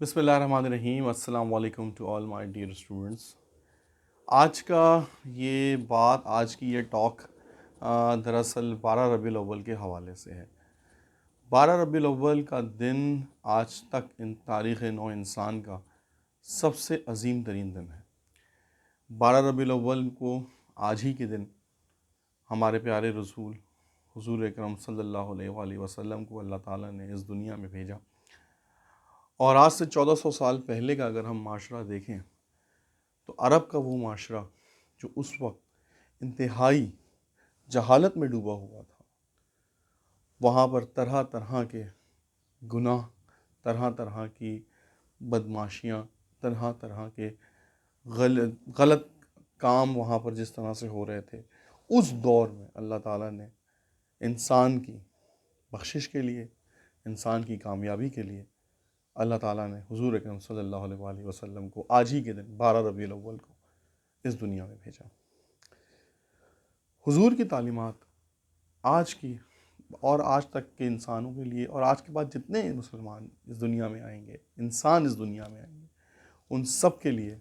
بسم اللہ الرحمن الرحیم. السلام علیکم to all my dear students. آج کا آج کی یہ ٹاک دراصل 12 ربیع الاول کے حوالے سے ہے. 12 ربیع الاول کا دن آج تک تاریخ نو انسان کا سب سے عظیم ترین دن ہے. 12 ربیع الاول کو آج ہی کے دن ہمارے پیارے رسول حضور اکرم صلی اللہ علیہ وآلہ وسلم کو اللہ تعالیٰ نے اس دنیا میں بھیجا. اور آج سے 1400 سال پہلے کا اگر ہم معاشرہ دیکھیں تو عرب کا وہ معاشرہ جو اس وقت انتہائی جہالت میں ڈوبا ہوا تھا، وہاں پر طرح طرح کے گناہ، طرح طرح کی بدمعاشیاں، طرح طرح کے غلط کام وہاں پر جس طرح سے ہو رہے تھے. اس دور میں اللہ تعالیٰ نے انسان کی بخشش کے لیے، انسان کی کامیابی کے لیے اللہ تعالیٰ نے حضور اکرم صلی اللہ علیہ وآلہ وسلم کو آج ہی کے دن 12 ربیع الاول کو اس دنیا میں بھیجا. حضور کی تعلیمات آج کی اور آج تک کے انسانوں کے لیے، اور آج کے بعد جتنے مسلمان اس دنیا میں آئیں گے، انسان اس دنیا میں آئیں گے، ان سب کے لیے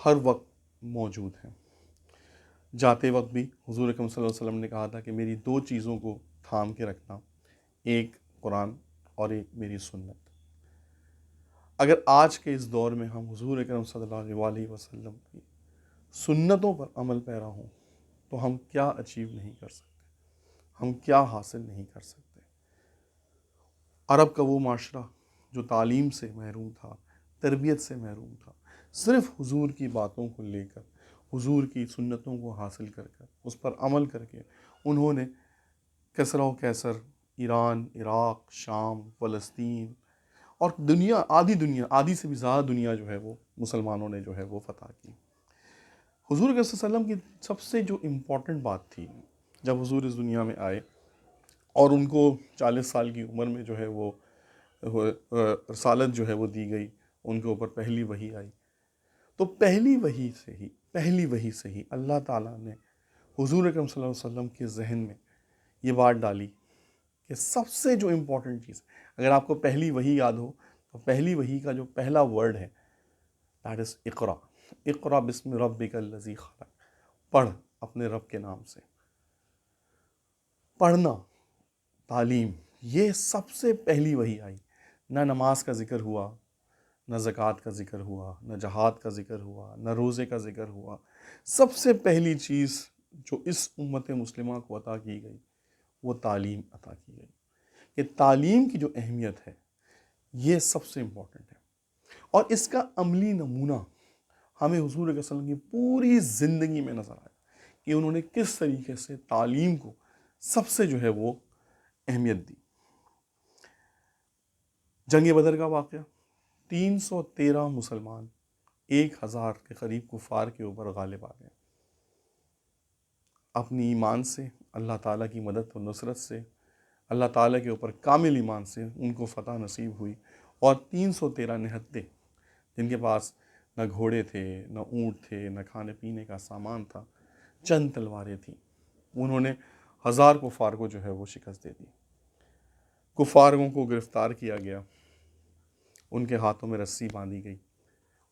ہر وقت موجود ہیں. جاتے وقت بھی حضور اکرم صلی اللہ علیہ وسلم نے کہا تھا کہ میری دو چیزوں کو تھام کے رکھنا، ایک قرآن اور ایک میری سنت. اگر آج کے اس دور میں ہم حضور اکرم صلی اللہ علیہ وآلہ وسلم کی سنتوں پر عمل پیرا ہوں تو ہم کیا اچیو نہیں کر سکتے، ہم کیا حاصل نہیں کر سکتے. عرب کا وہ معاشرہ جو تعلیم سے محروم تھا، تربیت سے محروم تھا، صرف حضور کی باتوں کو لے کر، حضور کی سنتوں کو حاصل کر کر، اس پر عمل کر کے انہوں نے کسرا و کیسر، ایران، عراق، شام، فلسطین اور آدھی سے بھی زیادہ دنیا جو ہے وہ مسلمانوں نے جو ہے وہ فتح کی. حضور صلی اللہ علیہ وسلم کی سب سے جو امپورٹنٹ بات تھی جب حضور اس دنیا میں آئے اور ان کو 40 سال کی عمر میں جو ہے وہ رسالت جو ہے وہ دی گئی، ان کے اوپر پہلی وحی آئی، تو پہلی وحی سے ہی اللہ تعالیٰ نے حضور اکرم صلی اللہ علیہ وسلم کے ذہن میں یہ بات ڈالی کہ سب سے جو امپورٹنٹ چیز، اگر آپ کو پہلی وحی یاد ہو تو پہلی وحی کا جو پہلا ورڈ ہے دیٹ از اقرا. اقرا بسم ربک الذی خلق، پڑھ اپنے رب کے نام سے. پڑھنا، تعلیم، یہ سب سے پہلی وحی آئی. نہ نماز کا ذکر ہوا، نہ زکوٰۃ کا ذکر ہوا، نہ جہاد کا ذکر ہوا، نہ روزے کا ذکر ہوا. سب سے پہلی چیز جو اس امت مسلمہ کو عطا کی گئی وہ تعلیم عطا کی گئی. کہ تعلیم کی جو اہمیت ہے یہ سب سے امپورٹنٹ ہے، اور اس کا عملی نمونہ ہمیں حضور صلی اللہ علیہ وسلم کی پوری زندگی میں نظر آیا کہ انہوں نے کس طریقے سے تعلیم کو سب سے جو ہے وہ اہمیت دی. جنگ بدر کا واقعہ، 313 مسلمان 1000 کے قریب کفار کے اوپر غالب آ گئے. اپنی ایمان سے، اللہ تعالیٰ کی مدد و نصرت سے، اللہ تعالیٰ کے اوپر کامل ایمان سے ان کو فتح نصیب ہوئی. اور 313 نہتے جن کے پاس نہ گھوڑے تھے، نہ اونٹ تھے، نہ کھانے پینے کا سامان تھا، چند تلواریں تھیں، انہوں نے 1000 کفار کو جو ہے وہ شکست دے دی. کفاروں کو گرفتار کیا گیا، ان کے ہاتھوں میں رسی باندھی گئی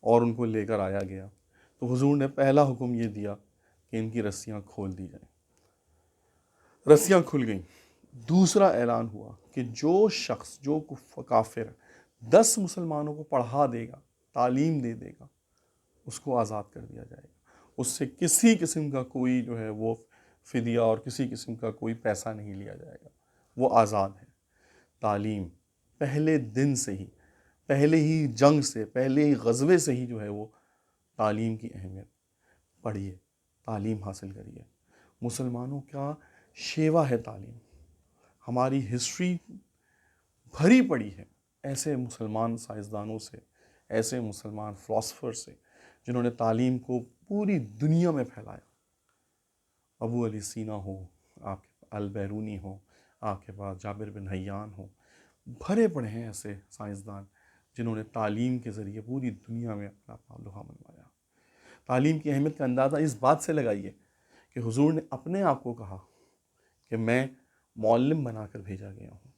اور ان کو لے کر آیا گیا. تو حضور نے پہلا حکم یہ دیا کہ ان کی رسیاں کھول دی جائیں. رسیاں کھل گئیں. دوسرا اعلان ہوا کہ جو شخص، جو کافر 10 مسلمانوں کو پڑھا دے گا، تعلیم دے دے گا، اس کو آزاد کر دیا جائے گا. اس سے کسی قسم کا کوئی جو ہے وہ فدیہ اور کسی قسم کا کوئی پیسہ نہیں لیا جائے گا، وہ آزاد ہے. تعلیم پہلے دن سے ہی، پہلے ہی جنگ سے، پہلے ہی غزوے سے ہی جو ہے وہ تعلیم کی اہمیت. پڑھیے، تعلیم حاصل کریے. مسلمانوں کا شیوا ہے تعلیم. ہماری ہسٹری بھری پڑی ہے ایسے مسلمان سائنسدانوں سے، ایسے مسلمان فلاسفر سے جنہوں نے تعلیم کو پوری دنیا میں پھیلایا. ابو علی سینا ہو، آپ کے البیرونی ہو، آپ کے پاس جابر بن حیان ہو، بھرے پڑے ہیں ایسے سائنسدان جنہوں نے تعلیم کے ذریعے پوری دنیا میں اپنا نام لوہا منوایا. تعلیم کی اہمیت کا اندازہ اس بات سے لگائیے کہ حضور نے اپنے آپ کو کہا کہ میں معلم بنا کر بھیجا گیا ہوں.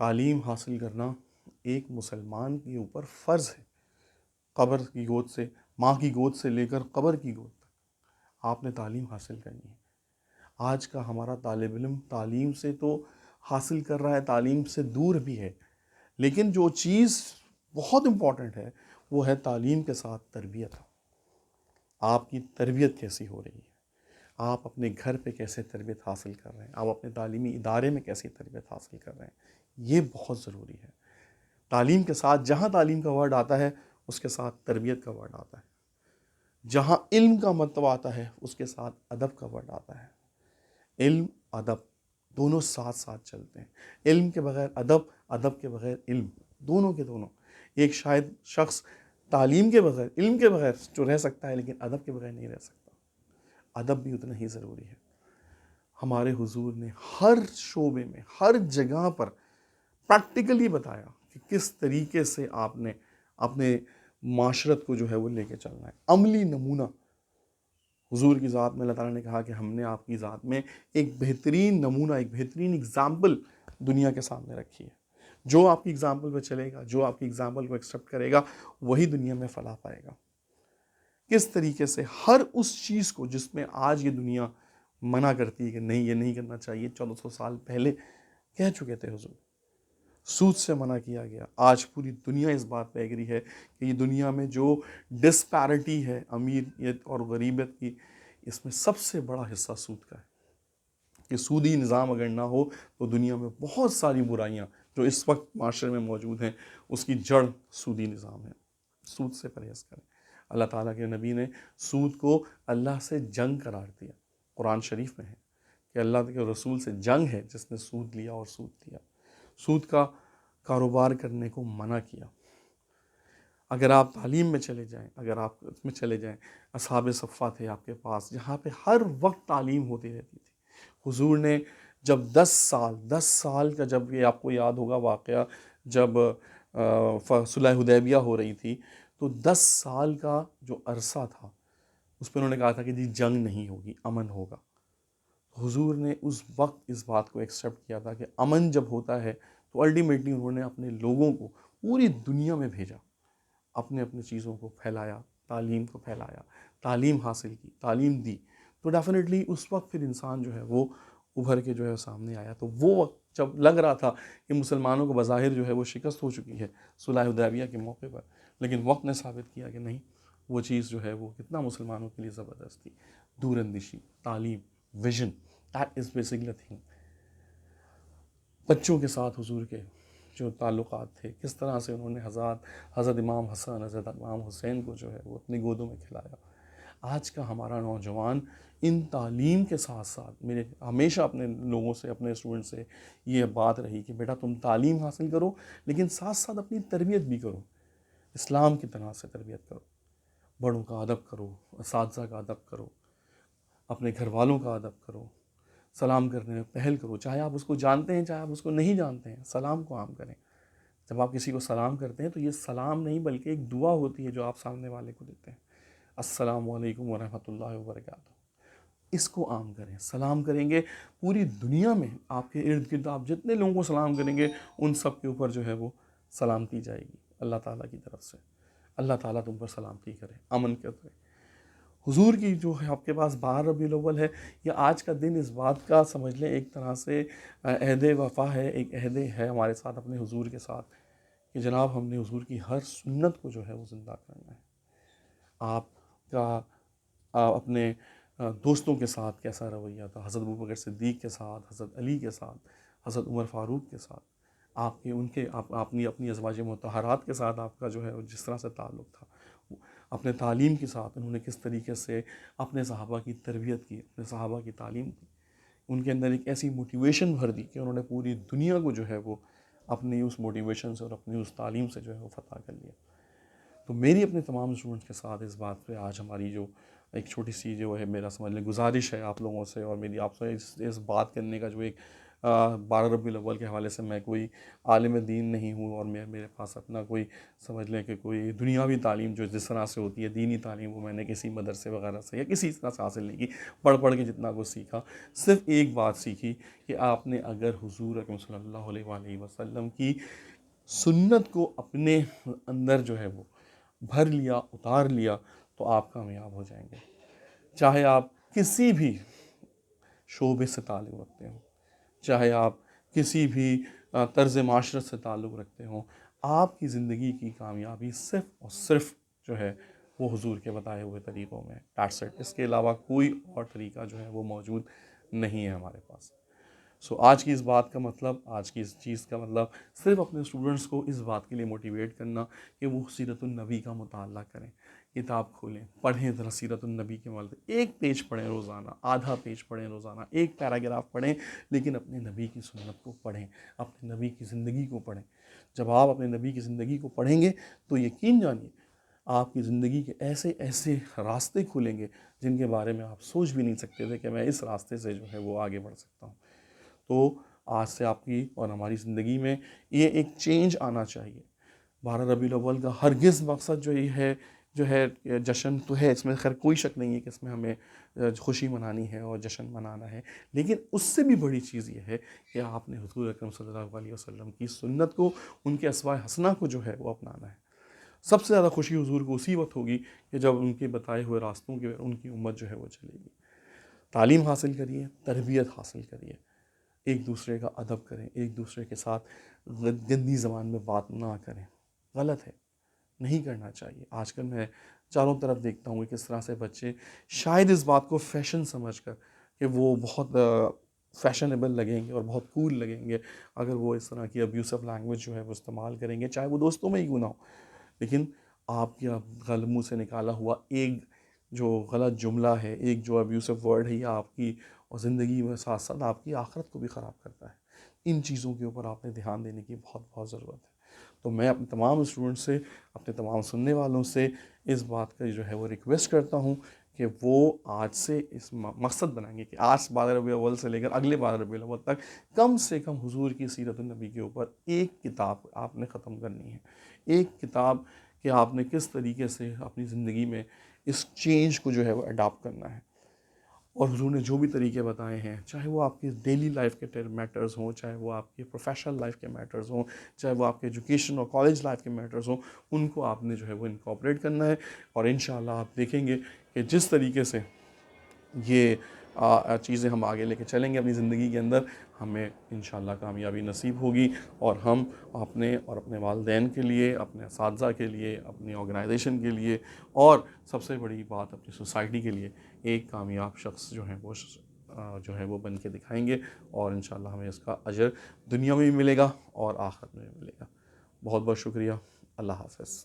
تعلیم حاصل کرنا ایک مسلمان کے اوپر فرض ہے، قبر کی گود سے، ماں کی گود سے لے کر قبر کی گود تک آپ نے تعلیم حاصل کرنی ہے۔ آج کا ہمارا طالب علم تعلیم سے تو حاصل کر رہا ہے، تعلیم سے دور بھی ہے، لیکن جو چیز بہت امپورٹنٹ ہے وہ ہے تعلیم کے ساتھ تربیت۔ آپ کی تربیت کیسی ہو رہی ہے، آپ اپنے گھر پہ کیسے تربیت حاصل کر رہے ہیں، آپ اپنے تعلیمی ادارے میں کیسی تربیت حاصل کر رہے ہیں، یہ بہت ضروری ہے۔ تعلیم کے ساتھ جہاں تعلیم کا ورڈ آتا ہے اس کے ساتھ تربیت کا ورڈ آتا ہے، جہاں علم کا مطلب آتا ہے اس کے ساتھ ادب کا ورڈ آتا ہے۔ علم ادب دونوں ساتھ ساتھ چلتے ہیں، علم کے بغیر ادب، ادب کے بغیر علم، دونوں کے دونوں۔ ایک شاید شخص تعلیم کے بغیر، علم کے بغیر جو رہ سکتا ہے لیکن ادب کے بغیر نہیں رہ سکتا۔ ادب بھی اتنا ہی ضروری ہے۔ ہمارے حضور نے ہر شعبے میں، ہر جگہ پر پریکٹیکلی بتایا کہ کس طریقے سے آپ نے اپنے معاشرت کو جو ہے وہ لے کے چلنا ہے، عملی نمونہ۔ حضور کی ذات میں اللہ تعالیٰ نے کہا کہ ہم نے آپ کی ذات میں ایک بہترین نمونہ، ایک بہترین اگزامپل دنیا کے سامنے رکھی ہے۔ جو آپ کی اگزامپل پہ چلے گا، جو آپ کی اگزامپل کو ایکسیپٹ کرے گا، وہی دنیا میں فلاح پائے گا۔ کس طریقے سے ہر اس چیز کو جس میں آج یہ دنیا منع کرتی ہے کہ نہیں یہ نہیں کرنا چاہیے، 1400 سال پہلے کہہ چکے تھے حضور۔ سود سے منع کیا گیا، آج پوری دنیا اس بات پہ ایگری ہے کہ یہ دنیا میں جو ڈسپیرٹی ہے امیریت اور غریبت کی، اس میں سب سے بڑا حصہ سود کا ہے، کہ سودی نظام اگر نہ ہو تو دنیا میں بہت ساری برائیاں جو اس وقت معاشرے میں موجود ہیں اس کی جڑ سودی نظام ہے۔ سود سے پرہیز کریں۔ اللہ تعالیٰ کے نبی نے سود کو اللہ سے جنگ قرار دیا، قرآن شریف میں ہے کہ اللہ کے رسول سے جنگ ہے جس نے سود لیا اور سود دیا، سود کا کاروبار کرنے کو منع کیا۔ اگر آپ تعلیم میں چلے جائیں، اگر آپ اس میں چلے جائیں، اصحاب صفہ تھے آپ کے پاس جہاں پہ ہر وقت تعلیم ہوتی رہتی تھی۔ حضور نے جب 10 سال کا، جب یہ آپ کو یاد ہوگا واقعہ، جب صلح حدیبیہ ہو رہی تھی تو 10 سال کا جو عرصہ تھا اس پہ انہوں نے کہا تھا کہ جی جنگ نہیں ہوگی، امن ہوگا۔ حضور نے اس وقت اس بات کو ایکسیپٹ کیا تھا کہ امن جب ہوتا ہے تو الٹیمیٹلی انہوں نے اپنے لوگوں کو پوری دنیا میں بھیجا، اپنے چیزوں کو پھیلایا، تعلیم کو پھیلایا، تعلیم حاصل کی، تعلیم دی، تو ڈیفینیٹلی اس وقت پھر انسان جو ہے وہ ابھر کے جو ہے سامنے آیا۔ تو وہ وقت جب لگ رہا تھا کہ مسلمانوں کو بظاہر جو ہے وہ شکست ہو چکی ہے صلح حدیبیہ کے موقع پر، لیکن وقت نے ثابت کیا کہ نہیں، وہ چیز جو ہے وہ کتنا مسلمانوں کے لیے زبردست تھی۔ دور اندیشی، تعلیم، vision, that is basically thing. بچوں کے ساتھ حضور کے جو تعلقات تھے، کس طرح سے انہوں نے حضرت امام حسن، حضرت امام حسین کو جو ہے وہ اپنی گودوں میں کھلایا۔ آج کا ہمارا نوجوان ان تعلیم کے ساتھ ساتھ، میرے ہمیشہ اپنے لوگوں سے، اپنے اسٹوڈنٹ سے یہ بات رہی کہ بیٹا تم تعلیم حاصل کرو لیکن ساتھ ساتھ اپنی تربیت بھی کرو، اسلام کی طرح سے تربیت کرو، بڑوں کا ادب کرو، اساتذہ کا ادب کرو، اپنے گھر والوں کا ادب کرو، سلام کرنے میں پہل کرو، چاہے آپ اس کو جانتے ہیں چاہے آپ اس کو نہیں جانتے ہیں، سلام کو عام کریں۔ جب آپ کسی کو سلام کرتے ہیں تو یہ سلام نہیں بلکہ ایک دعا ہوتی ہے جو آپ سامنے والے کو دیتے ہیں، السلام علیکم ورحمۃ اللہ وبرکاتہ۔ اس کو عام کریں، سلام کریں گے پوری دنیا میں آپ کے ارد گرد آپ جتنے لوگوں کو سلام کریں گے ان سب کے اوپر جو ہے وہ سلامتی جائے گی اللہ تعالیٰ کی طرف سے۔ اللہ تعالیٰ تم پر سلامتی کرے، امن کرے۔ حضور کی جو ہے آپ کے پاس 12 ربیع الاول ہے، یا آج کا دن اس بات کا سمجھ لیں ایک طرح سے عہد وفا ہے، ایک عہد ہے ہمارے ساتھ اپنے حضور کے ساتھ کہ جناب ہم نے حضور کی ہر سنت کو جو ہے وہ زندہ کرنا ہے۔ آپ کا اپنے دوستوں کے ساتھ کیسا رویہ تھا، حضرت ابوبکر صدیق کے ساتھ، حضرت علی کے ساتھ، حضرت عمر فاروق کے ساتھ، آپ نے اپنی ازواج مطہرات کے ساتھ آپ کا جو ہے جس طرح سے تعلق تھا، اپنے تعلیم کے ساتھ انہوں نے کس طریقے سے اپنے صحابہ کی تربیت کی، اپنے صحابہ کی تعلیم کی، ان کے اندر ایک ایسی موٹیویشن بھر دی کہ انہوں نے پوری دنیا کو جو ہے وہ اپنی اس موٹیویشن سے اور اپنی اس تعلیم سے جو ہے وہ فتح کر لیا۔ تو میری اپنے تمام اسٹوڈنٹس کے ساتھ اس بات پہ آج ہماری جو ایک چھوٹی سی جو ہے میرا سمجھ لیں گزارش ہے آپ لوگوں سے، اور میری آپ سے اس بات کرنے کا جو ایک 12 ربیع الاول کے حوالے سے میں کوئی عالم دین نہیں ہوں، اور میرے پاس اپنا کوئی سمجھ لیں کہ کوئی دنیاوی تعلیم جو جس طرح سے ہوتی ہے، دینی تعلیم، وہ میں نے کسی مدرسے وغیرہ سے یا کسی طرح سے حاصل نہیں کی، پڑھ کے جتنا کچھ سیکھا، صرف ایک بات سیکھی کہ آپ نے اگر حضور اکرم صلی اللہ علیہ وآلہ وسلم کی سنت کو اپنے اندر جو ہے وہ بھر لیا، اتار لیا، تو آپ کامیاب ہو جائیں گے۔ چاہے آپ کسی بھی شعبے سے تعلق رکھتے ہوں، چاہے آپ کسی بھی طرز معاشرت سے تعلق رکھتے ہوں، آپ کی زندگی کی کامیابی صرف اور صرف جو ہے وہ حضور کے بتائے ہوئے طریقوں میں، دیٹس اٹ۔ اس کے علاوہ کوئی اور طریقہ جو ہے وہ موجود نہیں ہے ہمارے پاس۔ آج کی اس بات کا مطلب، آج کی اس چیز کا مطلب صرف اپنے اسٹوڈنٹس کو اس بات کے لیے موٹیویٹ کرنا کہ وہ سیرت النبی کا مطالعہ کریں، کتاب کھولیں، پڑھیں ذرا سیرت النبی کے مطلب، ایک پیج پڑھیں روزانہ، آدھا پیج پڑھیں روزانہ، ایک پیراگراف پڑھیں، لیکن اپنے نبی کی سنت کو پڑھیں، اپنے نبی کی زندگی کو پڑھیں۔ جب آپ اپنے نبی کی زندگی کو پڑھیں گے تو یقین جانیے آپ کی زندگی کے ایسے ایسے راستے کھلیں گے جن کے بارے میں آپ سوچ بھی نہیں سکتے تھے کہ میں اس راستے سے جو ہے وہ آگے بڑھ سکتا ہوں۔ تو آج سے آپ کی اور ہماری زندگی میں یہ ایک چینج آنا چاہیے۔ 12 ربیع الاول کا ہرگز مقصد جو ہے جشن تو ہے، اس میں خیر کوئی شک نہیں ہے کہ اس میں ہمیں خوشی منانی ہے اور جشن منانا ہے، لیکن اس سے بھی بڑی چیز یہ ہے کہ آپ نے حضور اکرم صلی اللہ علیہ وسلم کی سنت کو، ان کے اسوائے حسنہ کو جو ہے وہ اپنانا ہے۔ سب سے زیادہ خوشی حضور کو اسی وقت ہوگی کہ جب ان کے بتائے ہوئے راستوں کے ان کی امت جو ہے وہ چلے گی۔ تعلیم حاصل کریے، تربیت حاصل کریے، ایک دوسرے کا ادب کریں، ایک دوسرے کے ساتھ گندی زبان میں بات نہ کریں، غلط ہے، نہیں کرنا چاہیے۔ آج کل میں چاروں طرف دیکھتا ہوں کہ کس طرح سے بچے شاید اس بات کو فیشن سمجھ کر کہ وہ بہت فیشنیبل لگیں گے اور بہت کول لگیں گے اگر وہ اس طرح کی ابیوسو لینگویج جو ہے وہ استعمال کریں گے، چاہے وہ دوستوں میں ہی کیوں نہ ہو۔ لیکن آپ کے منہ سے نکالا ہوا ایک جو غلط جملہ ہے، ایک جو ابیوسو ورڈ ہے، یہ آپ کی اور زندگی میں ساتھ ساتھ آپ کی آخرت کو بھی خراب کرتا ہے۔ ان چیزوں کے اوپر آپ نے دھیان دینے کی بہت بہت ضرورت ہے۔ تو میں اپنے تمام اسٹوڈنٹ سے، اپنے تمام سننے والوں سے اس بات کا جو ہے وہ ریکویسٹ کرتا ہوں کہ وہ آج سے اس مقصد بنائیں گے کہ آج 12 ربیع الاول سے لے کر اگلے 12 ربیع الاول تک کم سے کم حضور کی سیرت النبی کے اوپر ایک کتاب آپ نے ختم کرنی ہے۔ ایک کتاب کہ آپ نے کس طریقے سے اپنی زندگی میں اس چینج کو جو ہے وہ اڈاپٹ کرنا ہے، اور حضور نے جو بھی طریقے بتائے ہیں، چاہے وہ آپ کی ڈیلی لائف کے میٹرز ہوں، چاہے وہ آپ کی پروفیشنل لائف کے میٹرز ہوں، چاہے وہ آپ کے ایجوکیشن اور کالج لائف کے میٹرز ہوں، ان کو آپ نے جو ہے وہ انکارپوریٹ کرنا ہے۔ اور انشاءاللہ آپ دیکھیں گے کہ جس طریقے سے یہ چیزیں ہم آگے لے کے چلیں گے اپنی زندگی کے اندر، ہمیں انشاءاللہ کامیابی نصیب ہوگی، اور ہم اپنے اور اپنے والدین کے لیے، اپنے اساتذہ کے لیے، اپنی آرگنائزیشن کے لیے، اور سب سے بڑی بات اپنی سوسائٹی کے لیے ایک کامیاب شخص جو ہے وہ وہ بن کے دکھائیں گے، اور انشاءاللہ ہمیں اس کا اجر دنیا میں بھی ملے گا اور آخرت میں بھی ملے گا۔ بہت بہت شکریہ۔ اللہ حافظ۔